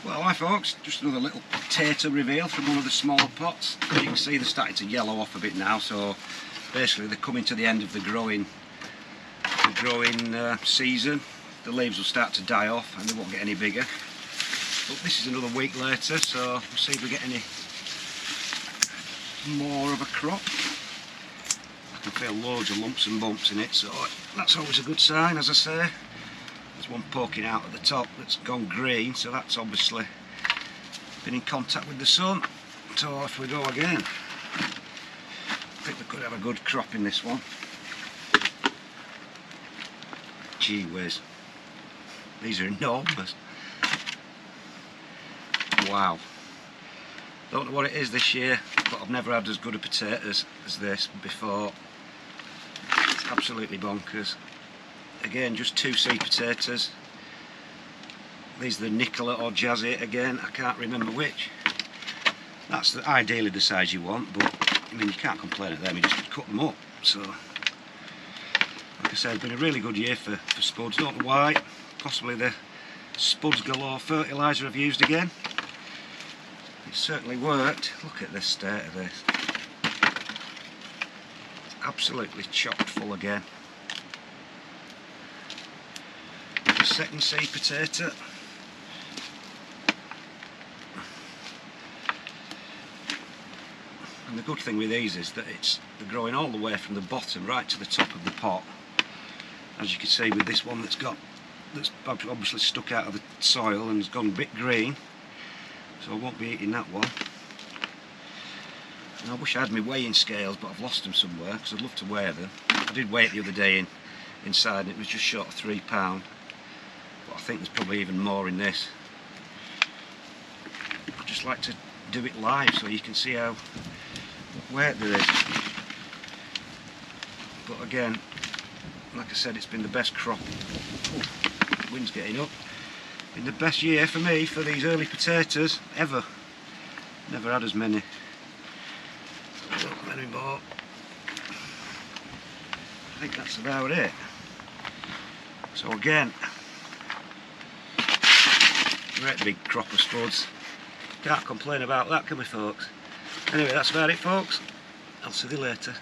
Well, hi folks, just another little potato reveal from one of the smaller pots. As you can see, they're starting to yellow off a bit now, so basically they're coming to the end of the growing season. The leaves will start to die off and they won't get any bigger. But this is another week later, so we'll see if we get any more of a crop. I can feel loads of lumps and bumps in it, so that's always a good sign. As I say, there's one poking out at the top that's gone green, so that's obviously been in contact with the sun. So off we go again. I think we could have a good crop in this one. Gee whiz, these are enormous. Wow. Don't know what it is this year, but I've never had as good a potatoes as this before. It's absolutely bonkers. Again, just 2C potatoes. These are the Nicola or Jazzy again, I can't remember which. That's ideally the size you want, but I mean, you can't complain at them, you just cut them up. So, like I said, it's been a really good year for spuds. Don't know why, possibly the Spuds Galore fertiliser I've used again. It certainly worked. Look at the state of this. It's absolutely chock full again. The second seed potato. And the good thing with these is that they're growing all the way from the bottom right to the top of the pot. As you can see with this one that's obviously stuck out of the soil and has gone a bit green. So I won't be eating that one. And I wish I had my weighing scales, but I've lost them somewhere because I'd love to weigh them. I did weigh it the other day inside and it was just short of £3. But I think there's probably even more in this. I'd just like to do it live so you can see how weight there is. But again, like I said, it's been the best crop. Oh, wind's getting up. Been the best year for me for these early potatoes ever. Never had as many. Not many more. I think that's about it. So again, great big crop of spuds. Can't complain about that, can we folks? Anyway, that's about it folks. I'll see you later.